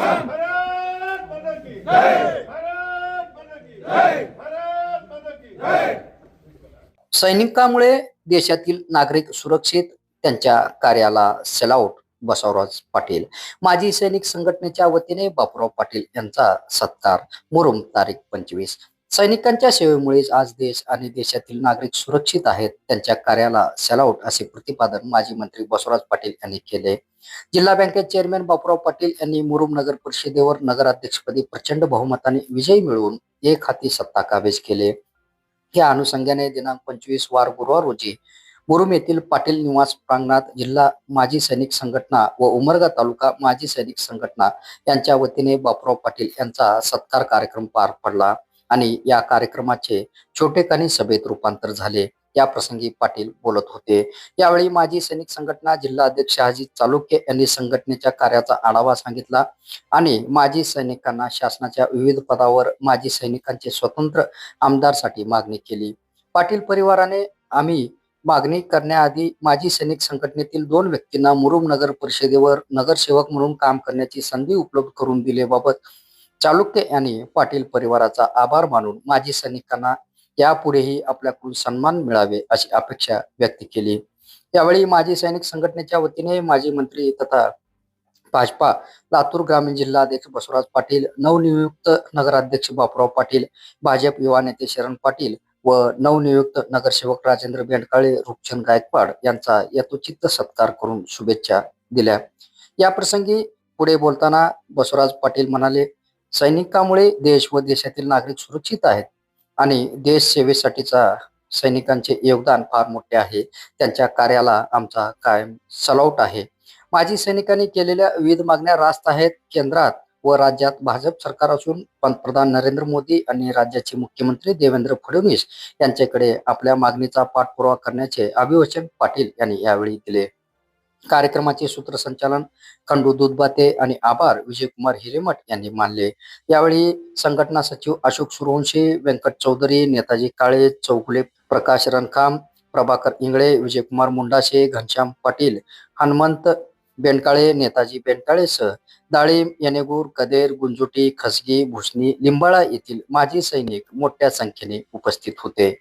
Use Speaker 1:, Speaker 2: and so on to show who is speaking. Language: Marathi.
Speaker 1: भारत माता की जय, भारत माता की जय, भारत माता की जय.
Speaker 2: सैनिकांमुळे देशातील नागरिक सुरक्षित, त्यांच्या कार्याला सलाऊट. बसवराज पाटील. माजी सैनिक संघटनेच्या वतीने बापूराव पाटील यांचा सत्कार. मुरुम तारीख 25. सैनिकांच्या सेवेमुळेच आज देश आणि देशातील नागरिक सुरक्षित आहेत, त्यांच्या कार्याला सलाऊट असे प्रतिपादन माजी मंत्री बसवराज पाटील यांनी केले. जिल्हा बँकेचे चेअरमॅन बापूराव पाटील यांनी मुरुम नगर परिषदेवर नगराध्यक्षपदी प्रचंड बहुमताने विजयी मिळवून एक हाती सत्ता काबीज केले. या अनुषंगाने दिनांक 25 वार गुरुवार रोजी मुरुम येथील पाटील निवास प्रांगणात जिल्हा माजी सैनिक संघटना व उमरगा तालुका माजी सैनिक संघटना यांच्या वतीने बापूराव पाटील यांचा सत्कार कार्यक्रम पार पडला आणि या कार्यक्रमाचे छोटेखानी सभेत रूपांतर झाले. या प्रसंगी पाटील बोलत होते. यावेळी माजी सैनिक संघटना जिल्हा अध्यक्ष अजित चालुक्य यांनी संघटनेच्या कार्याचा आढावा सांगितला आणि माजी सैनिकांना शासनाच्या विविध पदावर माजी सैनिकांचे स्वतंत्र आमदारसाठी मागणी केली. पाटील परिवाराने आम्ही मागणी करण्याआधी माजी सैनिक संघटनेतील 2 व्यक्तींना मुरुम नगर परिषदेवर नगरसेवक म्हणून काम करण्याची संधी उपलब्ध करून दिल्याबाबत चालुक्य यांनी पाटील परिवाराचा आभार मानून माजी सैनिकांना यापुढेही आपल्याकडून सन्मान मिळावे अशी अपेक्षा व्यक्त केली. यावेळी माजी सैनिक संघटनेच्या वतीने माजी मंत्री तथा भाजपा लातूर ग्रामीण जिल्हा अध्यक्ष बसवराज पाटील, नवनियुक्त नगराध्यक्ष बापूराव पाटील, भाजप युवा नेते शरण पाटील व नवनियुक्त नगरसेवक राजेंद्र बेंडकाळे, रूपचंद गायकवाड यांचा यथोचित सत्कार करून शुभेच्छा दिल्या. या प्रसंगी पुढे बोलताना बसवराज पाटील म्हणाले, सैनिकांमुळे देश व देशातील नागरिक सुरक्षित आहेत आणि देश सेवेसाठीचा सैनिकांचे योगदान फार मोठे आहे. त्यांच्या कार्याला आमचा कायम सलाऊट आहे. माजी सैनिकांनी केलेल्या विविध मागण्या रास्त आहेत. केंद्रात व राज्यात भाजप सरकार असून पंतप्रधान नरेंद्र मोदी आणि राज्याचे मुख्यमंत्री देवेंद्र फडणवीस यांच्याकडे आपल्या मागणीचा पाठपुरावा करण्याचे अभिवचन पाटील यांनी यावेळी दिले. कार्यक्रमाचे सूत्रसंचालन खंडू दुधबाते आणि आभार विजयकुमार हिरेमठ यांनी मानले. यावेळी संघटना सचिव अशोक सूर्यवंशी, व्यंकट चौधरी, नेताजी काळे, चौगुले प्रकाश रणखाम, प्रभाकर इंगळे, विजयकुमार मुंडाशे, घनश्याम पाटील, हनुमंत बेंडकाळे, नेताजी बेंडकाळेसह डाळिंब, येणेगूर, कदेर, गुंजोटी, खसगी, भुसणी, लिंबाळा येथील माजी सैनिक मोठ्या संख्येने उपस्थित होते.